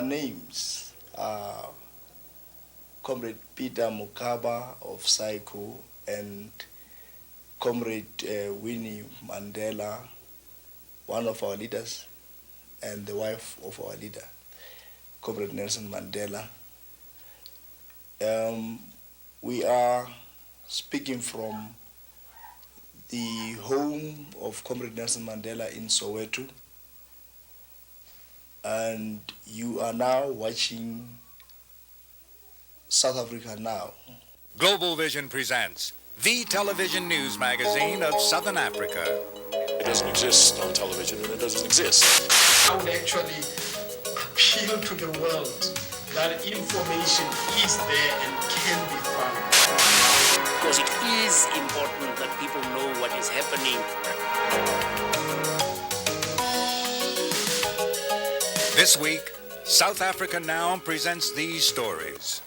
names are Comrade Peter Mokaba of Psycho and Comrade Winnie Mandela, one of our leaders, and the wife of our leader, Comrade Nelson Mandela. We are speaking from the home of Comrade Nelson Mandela in Soweto, and you are now watching South Africa Now. Global Vision presents the television news magazine of Southern Africa. It doesn't exist on television, and it doesn't exist. I would actually appeal to the world that information is there and can be found. Because it is important that people know what is happening. This week, South Africa Now presents these stories.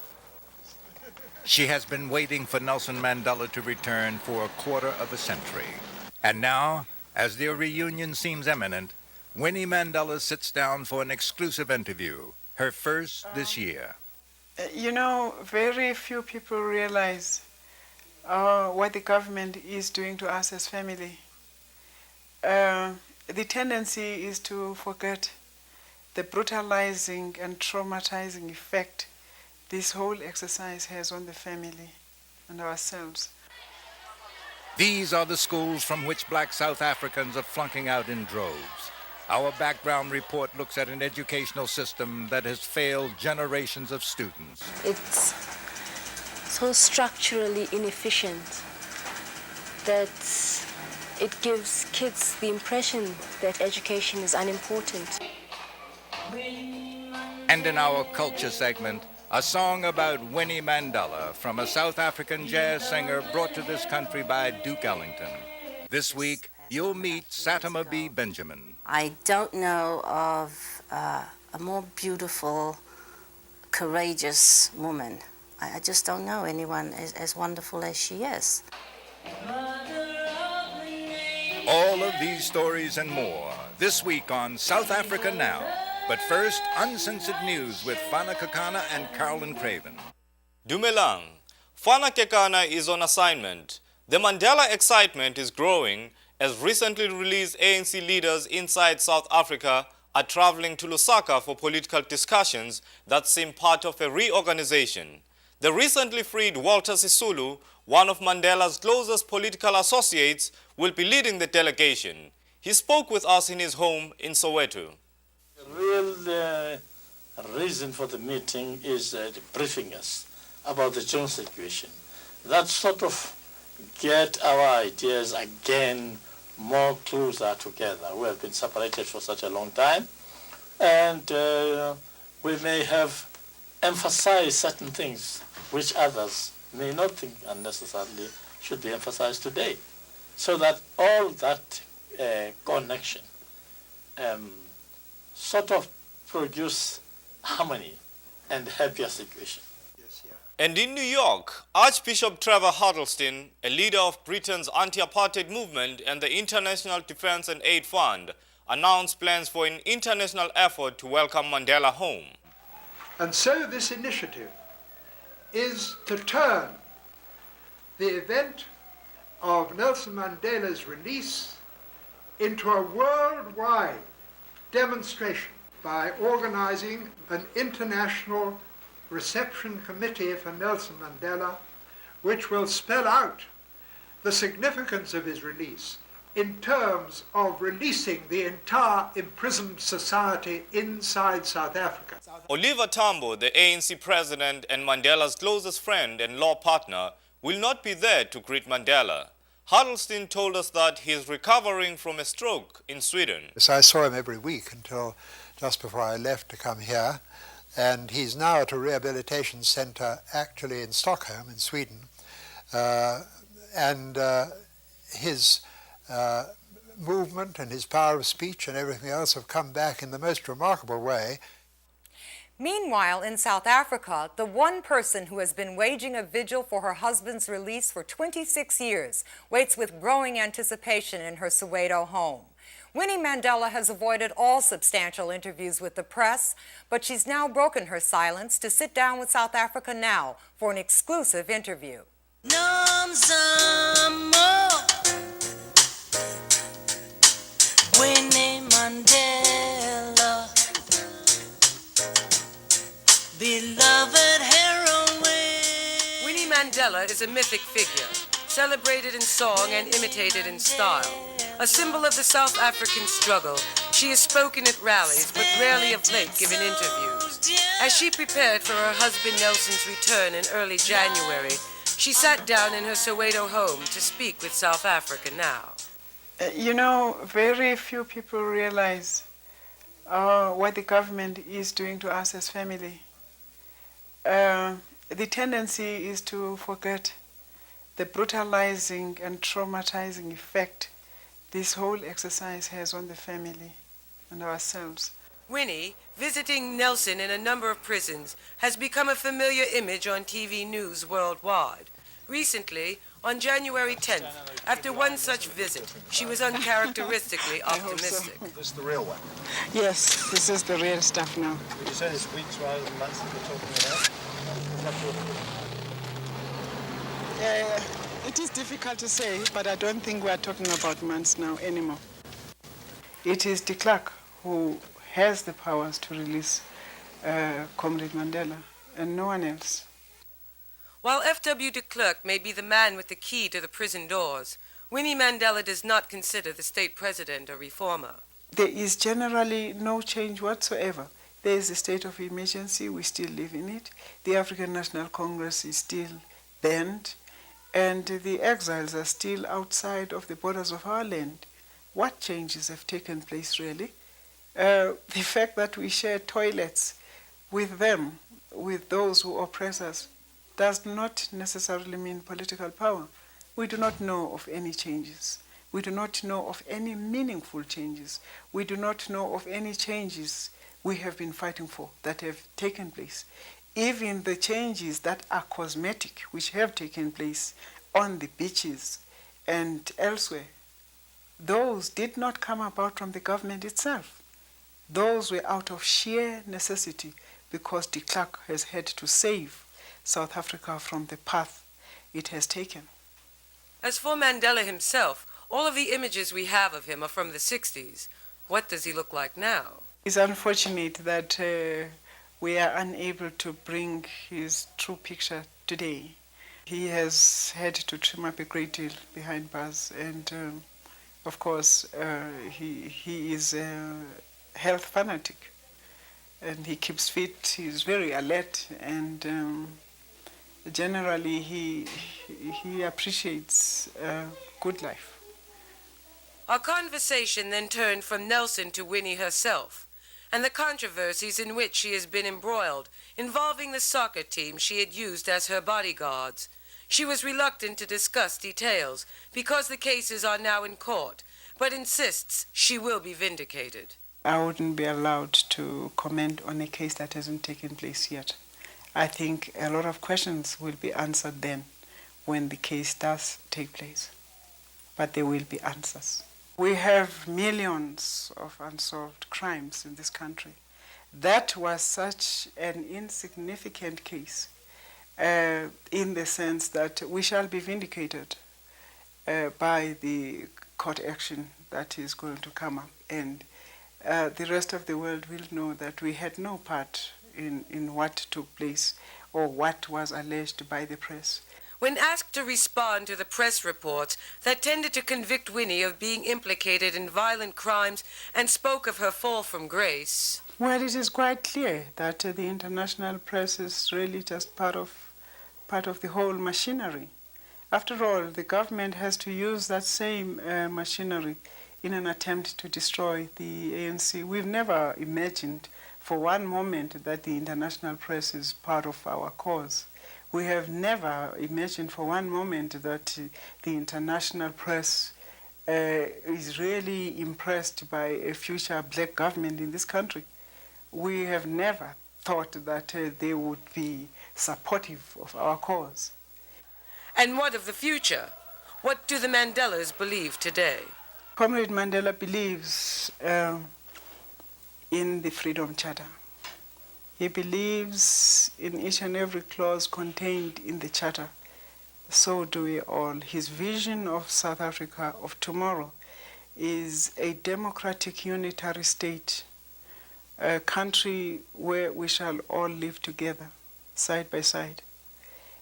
She has been waiting for Nelson Mandela to return for a quarter of a century. And now, as their reunion seems imminent, Winnie Mandela sits down for an exclusive interview, her first this year. You know, very few people realize what the government is doing to us as family. The tendency is to forget the brutalizing and traumatizing effect this whole exercise has on the family and ourselves. These are the schools from which black South Africans are flunking out in droves. Our background report looks at an educational system that has failed generations of students. It's so structurally inefficient that it gives kids the impression that education is unimportant. And in our culture segment, a song about Winnie Mandela from a South African jazz singer brought to this country by Duke Ellington. This week, you'll meet Satima B. Benjamin. I don't know of a more beautiful, courageous woman. I just don't know anyone as wonderful as she is. All of these stories and more this week on South Africa Now. But first, Uncensored News with Fana, Kekana and Carolyn Craven. Dumelang. Fana Kekana is on assignment. The Mandela excitement is growing as recently released ANC leaders inside South Africa are traveling to Lusaka for political discussions that seem part of a reorganization. The recently freed Walter Sisulu, one of Mandela's closest political associates, will be leading the delegation. He spoke with us in his home in Soweto. The real reason for the meeting is briefing us about the Jones situation. That sort of get our ideas again more closer together. We have been separated for such a long time, and we may have emphasized certain things which others may not think unnecessarily should be emphasized today, so that all that connection sort of produce harmony and happier situation. And in New York, Archbishop Trevor Huddleston, a leader of Britain's Anti-Apartheid Movement and the International Defense and Aid Fund, announced plans for an international effort to welcome Mandela home. And so this initiative is to turn the event of Nelson Mandela's release into a worldwide demonstration by organizing an international reception committee for Nelson Mandela, which will spell out the significance of his release in terms of releasing the entire imprisoned society inside South Africa. Oliver Tambo, the ANC president and Mandela's closest friend and law partner, will not be there to greet Mandela. Huddleston told us that he is recovering from a stroke in Sweden. So I saw him every week until just before I left to come here. And he's now at a rehabilitation center actually in Stockholm in Sweden. His movement and his power of speech and everything else have come back in the most remarkable way. Meanwhile, in South Africa, the one person who has been waging a vigil for her husband's release for 26 years waits with growing anticipation in her Soweto home. Winnie Mandela has avoided all substantial interviews with the press, but she's now broken her silence to sit down with South Africa Now for an exclusive interview. Winnie Mandela, beloved heroine. Winnie Mandela is a mythic figure, celebrated in song and imitated in style. A symbol of the South African struggle, she has spoken at rallies, but rarely of late given interviews. As she prepared for her husband Nelson's return in early January, she sat down in her Soweto home to speak with South Africa Now. You know, very few people realize what the government is doing to us as family. The tendency is to forget the brutalizing and traumatizing effect this whole exercise has on the family and ourselves. Winnie, visiting Nelson in a number of prisons, has become a familiar image on TV news worldwide. Recently, on January 10th, after one such visit, she was uncharacteristically optimistic. So. This is the real one? Yes, this is the real stuff now. Would you say it's weeks rather than months that we're talking about? It is difficult to say, but I don't think we are talking about months now anymore. It is de Klerk who has the powers to release Comrade Mandela, and no one else. While F.W. de Klerk may be the man with the key to the prison doors, Winnie Mandela does not consider the state president a reformer. There is generally no change whatsoever. There is a state of emergency, we still live in it. The African National Congress is still banned, and the exiles are still outside of the borders of our land. What changes have taken place, really? The fact that we share toilets with them, with those who oppress us, does not necessarily mean political power. We do not know of any changes. We do not know of any meaningful changes. We do not know of any changes we have been fighting for that have taken place. Even the changes that are cosmetic, which have taken place on the beaches and elsewhere, those did not come about from the government itself. Those were out of sheer necessity because de Klerk has had to save South Africa from the path it has taken. As for Mandela himself, all of the images we have of him are from the 60s. What does he look like now? It's unfortunate that we are unable to bring his true picture today. He has had to trim up a great deal behind bars, and of course he is a health fanatic, and he keeps fit. He's very alert, and generally he appreciates good life. Our conversation then turned from Nelson to Winnie herself, and the controversies in which she has been embroiled, involving the soccer team she had used as her bodyguards. She was reluctant to discuss details because the cases are now in court, but insists she will be vindicated. I wouldn't be allowed to comment on a case that hasn't taken place yet. I think a lot of questions will be answered then when the case does take place, but there will be answers. We have millions of unsolved crimes in this country. That was such an insignificant case in the sense that we shall be vindicated by the court action that is going to come up, and the rest of the world will know that we had no part in what took place or what was alleged by the press. When asked to respond to the press reports that tended to convict Winnie of being implicated in violent crimes and spoke of her fall from grace. Well, it is quite clear that the international press is really just part of the whole machinery. After all, the government has to use that same machinery in an attempt to destroy the ANC. We've never imagined for one moment that the international press is part of our cause. We have never imagined for one moment that the international press is really impressed by a future black government in this country. We have never thought that they would be supportive of our cause. And what of the future? What do the Mandelas believe today? Comrade Mandela believes in the Freedom Charter. He believes in each and every clause contained in the Charter. So do we all. His vision of South Africa of tomorrow is a democratic unitary state, a country where we shall all live together, side by side.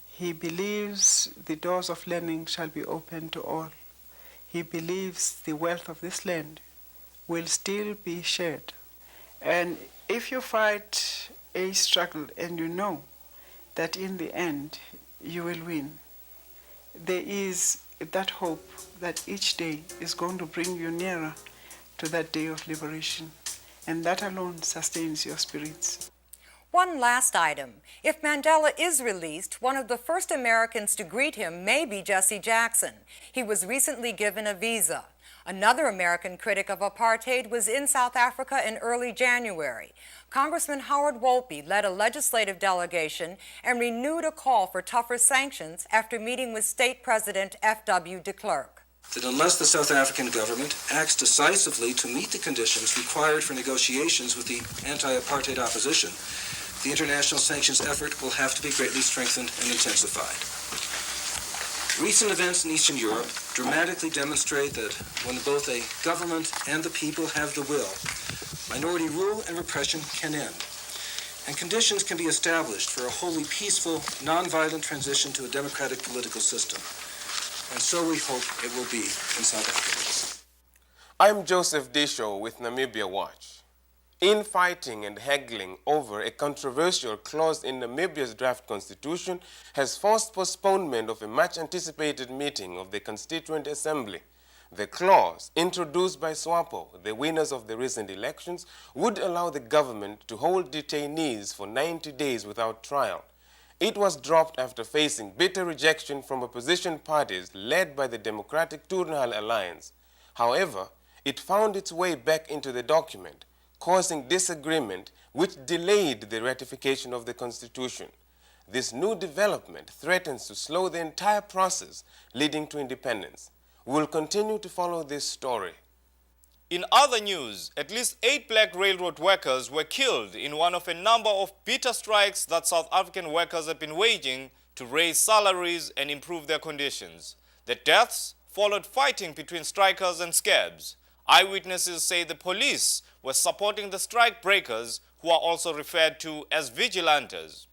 He believes the doors of learning shall be open to all. He believes the wealth of this land will still be shared. And if you fight a struggle and you know that in the end you will win, there is that hope that each day is going to bring you nearer to that day of liberation. And that alone sustains your spirits. One last item. If Mandela is released, one of the first Americans to greet him may be Jesse Jackson. He was recently given a visa. Another American critic of apartheid was in South Africa in early January. Congressman Howard Wolpe led a legislative delegation and renewed a call for tougher sanctions after meeting with State President F.W. de Klerk. That unless the South African government acts decisively to meet the conditions required for negotiations with the anti-apartheid opposition, the international sanctions effort will have to be greatly strengthened and intensified. Recent events in Eastern Europe dramatically demonstrate that when both a government and the people have the will, minority rule and repression can end, and conditions can be established for a wholly peaceful, non-violent transition to a democratic political system. And so we hope it will be in South Africa. I'm Joseph Diescho with Namibia Watch. Infighting and haggling over a controversial clause in Namibia's draft constitution has forced postponement of a much-anticipated meeting of the Constituent Assembly. The clause, introduced by SWAPO, the winners of the recent elections, would allow the government to hold detainees for 90 days without trial. It was dropped after facing bitter rejection from opposition parties led by the Democratic Turnhalle Alliance. However, it found its way back into the document, causing disagreement which delayed the ratification of the Constitution. This new development threatens to slow the entire process leading to independence. We will continue to follow this story. In other news, at least 8 black railroad workers were killed in one of a number of bitter strikes that South African workers have been waging to raise salaries and improve their conditions. The deaths followed fighting between strikers and scabs. Eyewitnesses say the police were supporting the strike breakers, who are also referred to as vigilantes.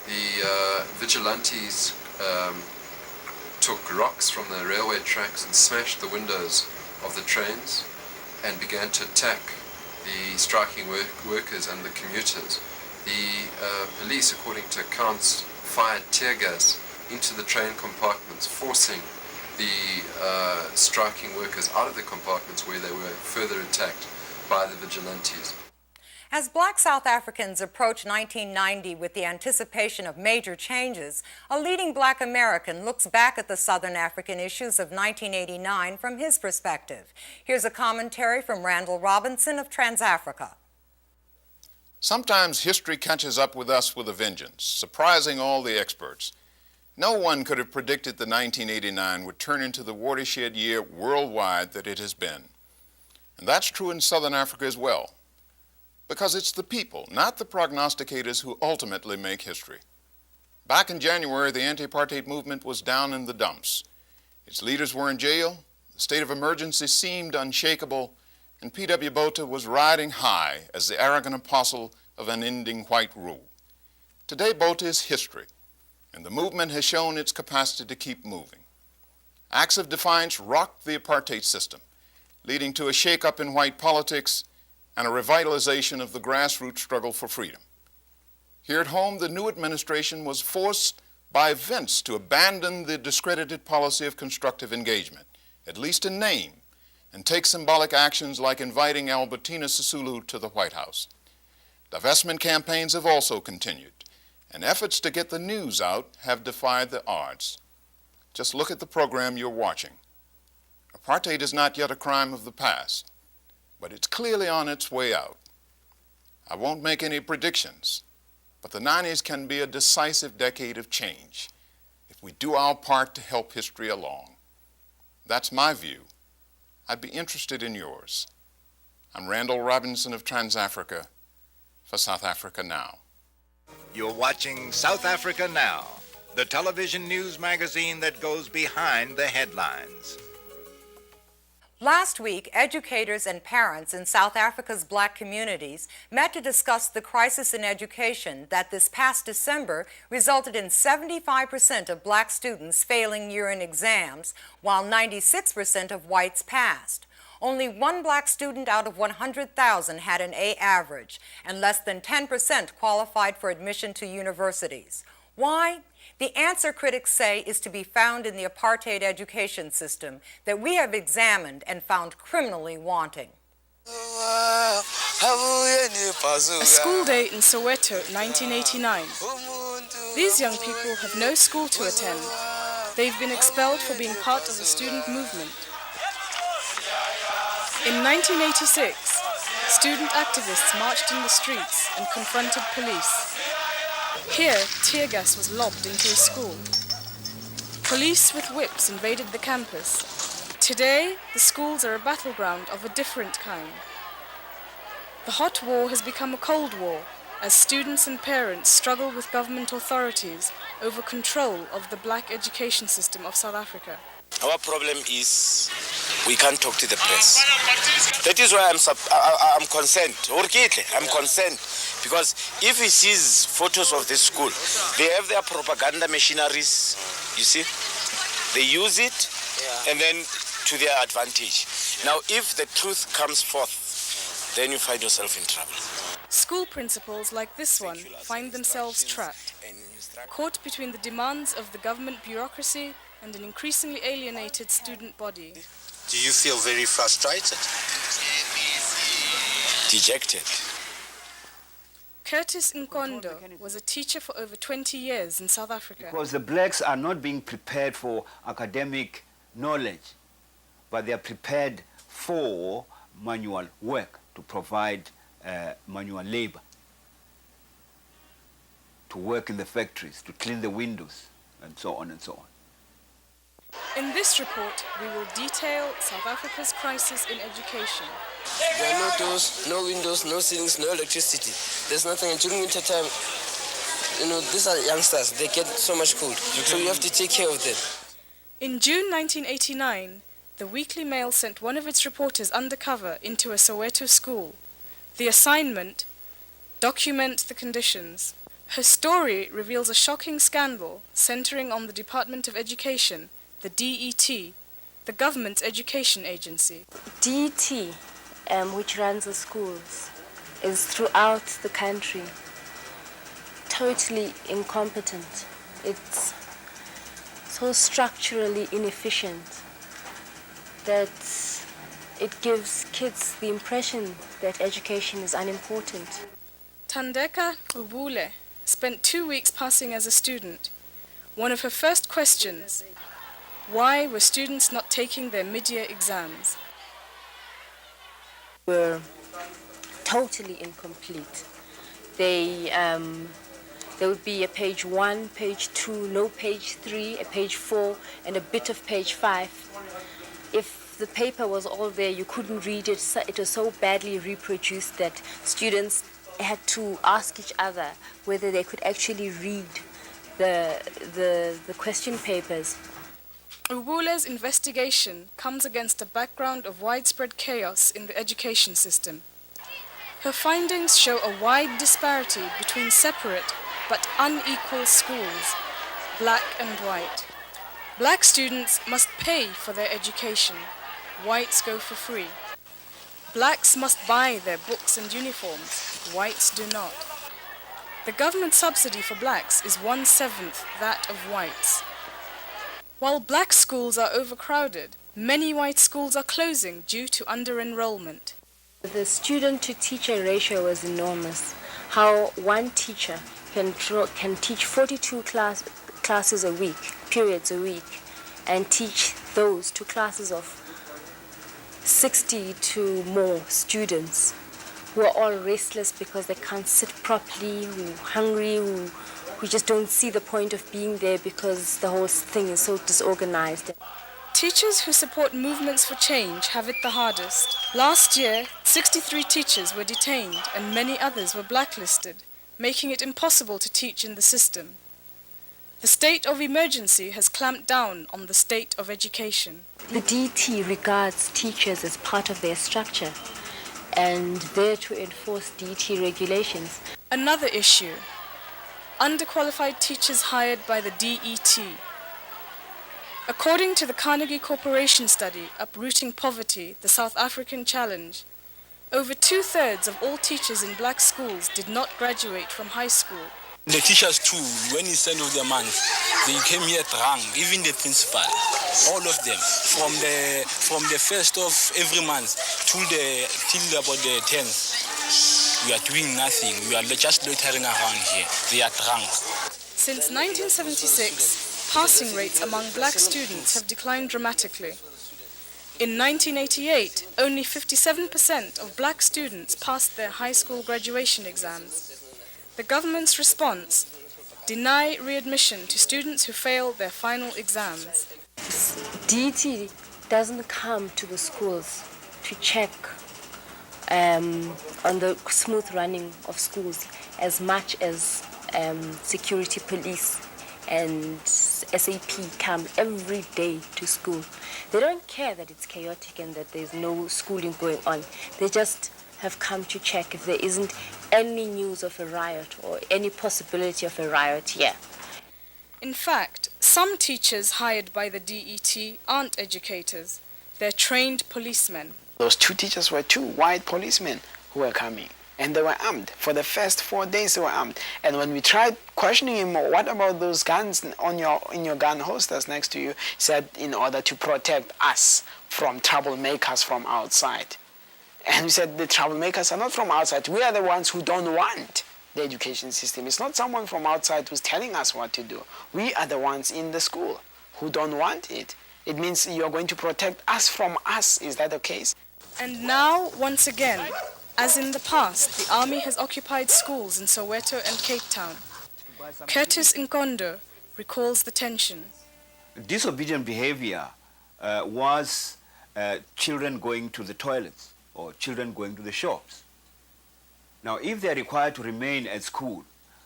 The vigilantes took rocks from the railway tracks and smashed the windows of the trains and began to attack the striking workers and the commuters. The police, according to accounts, fired tear gas into the train compartments, forcing the striking workers out of the compartments, where they were further attacked by the vigilantes. As black South Africans approach 1990 with the anticipation of major changes, a leading black American looks back at the Southern African issues of 1989 from his perspective. Here's a commentary from Randall Robinson of TransAfrica. Sometimes history catches up with us with a vengeance, surprising all the experts. No one could have predicted that 1989 would turn into the watershed year worldwide that it has been. And that's true in Southern Africa as well, because it's the people, not the prognosticators, who ultimately make history. Back in January, the Anti-Apartheid Movement was down in the dumps. Its leaders were in jail, the state of emergency seemed unshakable, and P.W. Botha was riding high as the arrogant apostle of unending white rule. Today, Botha is history, and the movement has shown its capacity to keep moving. Acts of defiance rocked the apartheid system, leading to a shake-up in white politics and a revitalization of the grassroots struggle for freedom. Here at home, the new administration was forced by events to abandon the discredited policy of constructive engagement, at least in name, and take symbolic actions like inviting Albertina Sisulu to the White House. Divestment campaigns have also continued, and efforts to get the news out have defied the odds. Just look at the program you're watching. Apartheid is not yet a crime of the past, but it's clearly on its way out. I won't make any predictions, but the 90s can be a decisive decade of change if we do our part to help history along. That's my view, I'd be interested in yours. I'm Randall Robinson of TransAfrica for South Africa Now. You're watching South Africa Now, the television news magazine that goes behind the headlines. Last week, educators and parents in South Africa's black communities met to discuss the crisis in education that this past December resulted in 75% of black students failing year-end exams, while 96% of whites passed. Only one black student out of 100,000 had an A average, and less than 10% qualified for admission to universities. Why? The answer, critics say, is to be found in the apartheid education system that we have examined and found criminally wanting. A school day in Soweto, 1989. These young people have no school to attend. They've been expelled for being part of the student movement. In 1986, student activists marched in the streets and confronted police. Here, tear gas was lobbed into a school. Police with whips invaded the campus. Today, the schools are a battleground of a different kind. The hot war has become a cold war as students and parents struggle with government authorities over control of the black education system of South Africa. Our problem is we can't talk to the press. That is why I'm concerned. I'm concerned because if he sees photos of this school, they have their propaganda machineries, you see. They use it and then to their advantage. Now, if the truth comes forth, then you find yourself in trouble. School principals like this one find themselves trapped, caught between the demands of the government bureaucracy and an increasingly alienated student body. Do you feel very frustrated? Dejected. Curtis Nkondo was a teacher for over 20 years in South Africa. Because the blacks are not being prepared for academic knowledge, but they are prepared for manual work, to provide manual labor, to work in the factories, to clean the windows, and so on and so on. In this report, we will detail South Africa's crisis in education. There are no doors, no windows, no ceilings, no electricity. There's nothing. And during winter time, these are youngsters. They get so much cold. So you have to take care of them. In June 1989, the Weekly Mail sent one of its reporters undercover into a Soweto school. The assignment: document the conditions. Her story reveals a shocking scandal centering on the Department of Education, the DET, the government's education agency. DET, which runs the schools, is throughout the country totally incompetent. It's so structurally inefficient that it gives kids the impression that education is unimportant. Tandeka Ubule spent 2 weeks passing as a student. One of her first questions: why were students not taking their mid-year exams? Were totally incomplete. There would be a page 1, page 2, no page 3, a page 4, and a bit of page 5. If the paper was all there, you couldn't read it. It was so badly reproduced that students had to ask each other whether they could actually read the question papers. Ubule's investigation comes against a background of widespread chaos in the education system. Her findings show a wide disparity between separate but unequal schools, black and white. Black students must pay for their education. Whites go for free. Blacks must buy their books and uniforms. Whites do not. The government subsidy for blacks is 1/7 that of whites. While black schools are overcrowded, many white schools are closing due to under-enrollment. The student-to-teacher ratio is enormous. How one teacher can teach 42 classes a week, periods a week, and teach those to classes of 60 to more students who are all restless because they can't sit properly, who are hungry, who just don't see the point of being there because the whole thing is so disorganized. Teachers who support movements for change have it the hardest. Last year, 63 teachers were detained and many others were blacklisted, making it impossible to teach in the system. The state of emergency has clamped down on the state of education. The DT regards teachers as part of their structure and there to enforce DT regulations. Another issue: underqualified teachers hired by the DET. According to the Carnegie Corporation study, Uprooting Poverty, the South African Challenge, over 2/3 of all teachers in black schools did not graduate from high school. The teachers too, when it's end of the month, they came here drunk, even the principal, all of them, from the first of every month till about the 10th. We are doing nothing, we are just loitering around here, they are drunk. Since 1976, passing rates among black students have declined dramatically. In 1988, only 57% of black students passed their high school graduation exams. The government's response: deny readmission to students who fail their final exams. DT doesn't come to the schools to check on the smooth running of schools as much as security police and SAP come every day to school. They don't care that it's chaotic and that there's no schooling going on. They just have come to check if there isn't any news of a riot or any possibility of a riot here. In fact, some teachers hired by the DET aren't educators. They're trained policemen. Those two teachers were two white policemen who were coming, and they were armed. For the first 4 days they were armed. And when we tried questioning him, what about those guns in your gun holsters next to you, he said, in order to protect us from troublemakers from outside. And we said, the troublemakers are not from outside. We are the ones who don't want the education system. It's not someone from outside who's telling us what to do. We are the ones in the school who don't want it. It means you're going to protect us from us. Is that the case? And now, once again, as in the past, the army has occupied schools in Soweto and Cape Town. Curtis Nkondo recalls the tension. Disobedient behavior was children going to the toilets or children going to the shops. Now, if they're required to remain at school,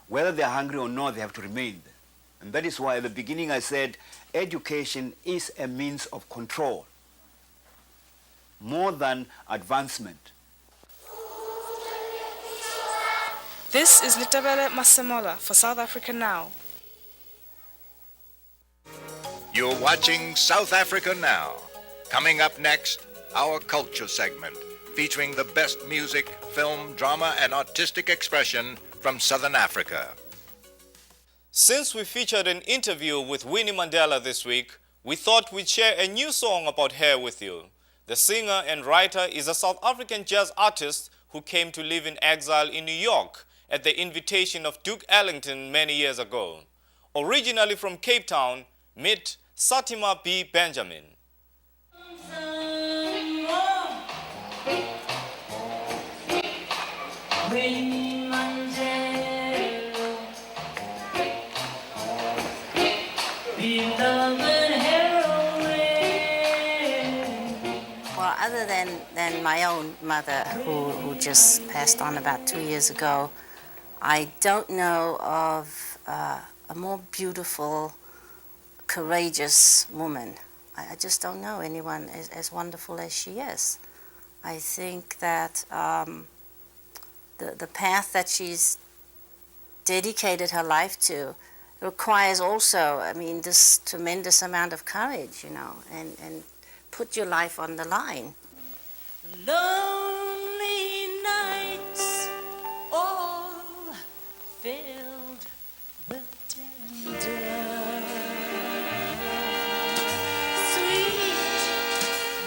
whether they're hungry or not, they have to remain there. And that is why at the beginning I said education is a means of control more than advancement. This is Nitabele Masemola for South Africa Now. You're watching South Africa Now. Coming up next, our culture segment, featuring the best music, film, drama, and artistic expression from Southern Africa. Since we featured an interview with Winnie Mandela this week, we thought we'd share a new song about her with you. The singer and writer is a South African jazz artist who came to live in exile in New York at the invitation of Duke Ellington many years ago. Originally from Cape Town, meet Satima B. Benjamin. Winnie Mandela, beloved heroine. Well, other than my own mother, who just passed on about 2 years ago, I don't know of a more beautiful, courageous woman. I just don't know anyone as wonderful as she is. I think that the path that she's dedicated her life to requires also, I mean, this tremendous amount of courage, you know, and put your life on the line. Lonely nights, all filled with tender, sweet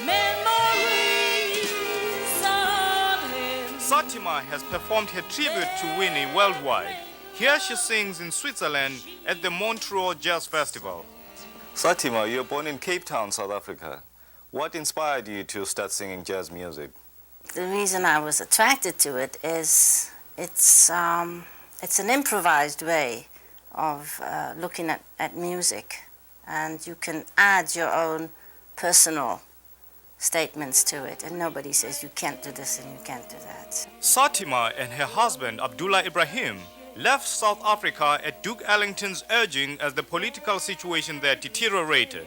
memories of him. Satima has performed her tribute to Winnie worldwide. Here she sings in Switzerland at the Montreux Jazz Festival. Satima, you were born in Cape Town, South Africa. What inspired you to start singing jazz music? The reason I was attracted to it is it's an improvised way of looking at music, and you can add your own personal statements to it, and nobody says you can't do this and you can't do that. Satima and her husband Abdullah Ibrahim left South Africa at Duke Ellington's urging as the political situation there deteriorated.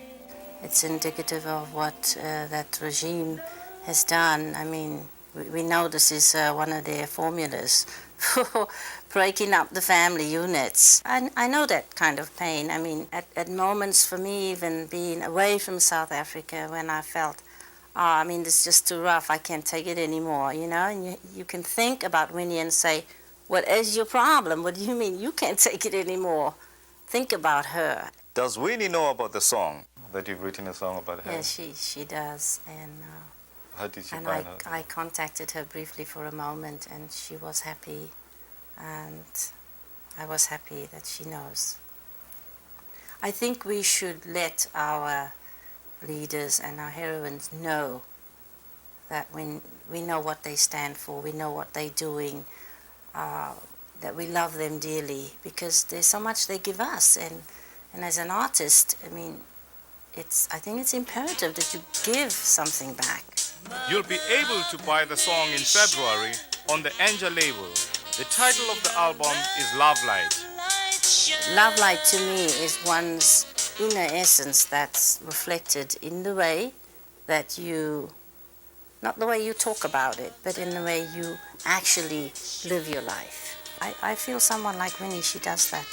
It's indicative of what that regime has done. I mean, we know this is one of their formulas for breaking up the family units. I know that kind of pain. I mean, at moments for me, even being away from South Africa, when I felt, I mean, this is just too rough, I can't take it anymore, you know? And you can think about Winnie and say, what is your problem? What do you mean you can't take it anymore? Think about her. Does Winnie know about the song, that you've written a song about her? Yeah, she does. And how did she and find her? I contacted her briefly for a moment, and she was happy, and I was happy that she knows. I think we should let our leaders and our heroines know that when we know what they stand for, we know what they're doing, that we love them dearly, because there's so much they give us, and as an artist, I mean, I think it's imperative that you give something back. You'll be able to buy the song in February on the Anja label. The title of the album is Love Light. Love light to me is one's inner essence that's reflected in the way that you, not the way you talk about it, but in the way you actually live your life. I feel someone like Winnie, she does that.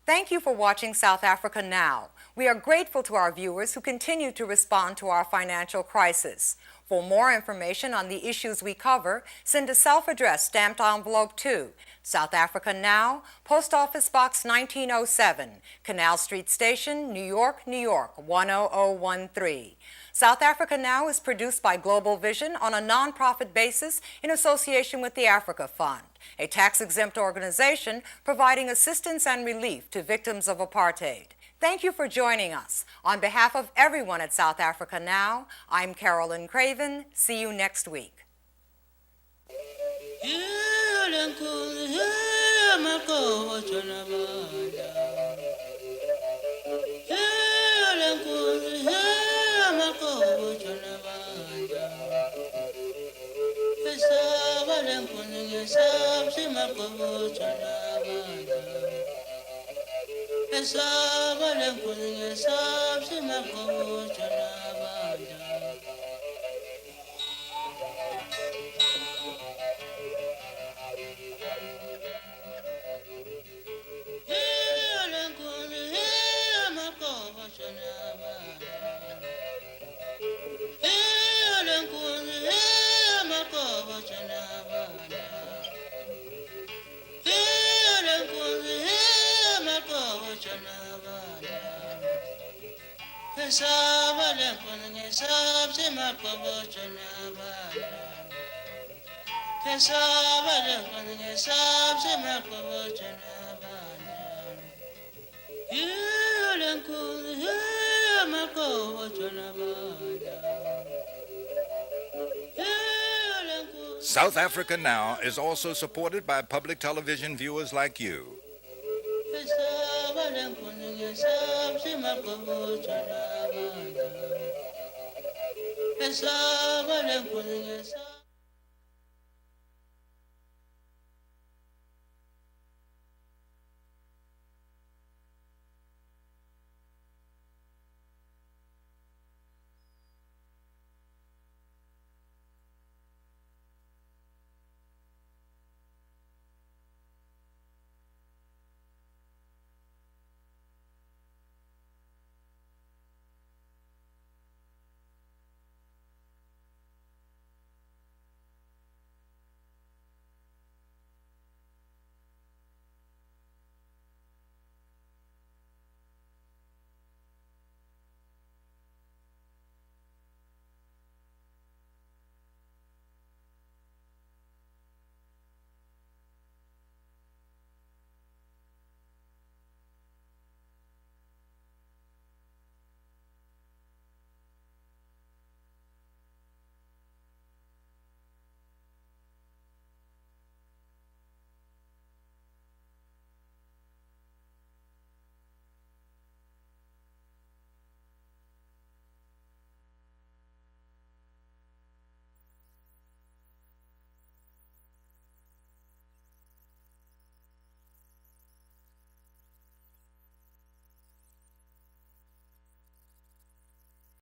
Thank you for watching South Africa Now. We are grateful to our viewers who continue to respond to our financial crisis. For more information on the issues we cover, send a self-addressed stamped envelope to South Africa Now, Post Office Box 1907, Canal Street Station, New York, New York, 10013. South Africa Now is produced by Global Vision on a non-profit basis in association with the Africa Fund, a tax-exempt organization providing assistance and relief to victims of apartheid. Thank you for joining us. On behalf of everyone at South Africa Now, I'm Carolyn Craven. See you next week. South Africa Now is also supported by public television viewers like you. Esa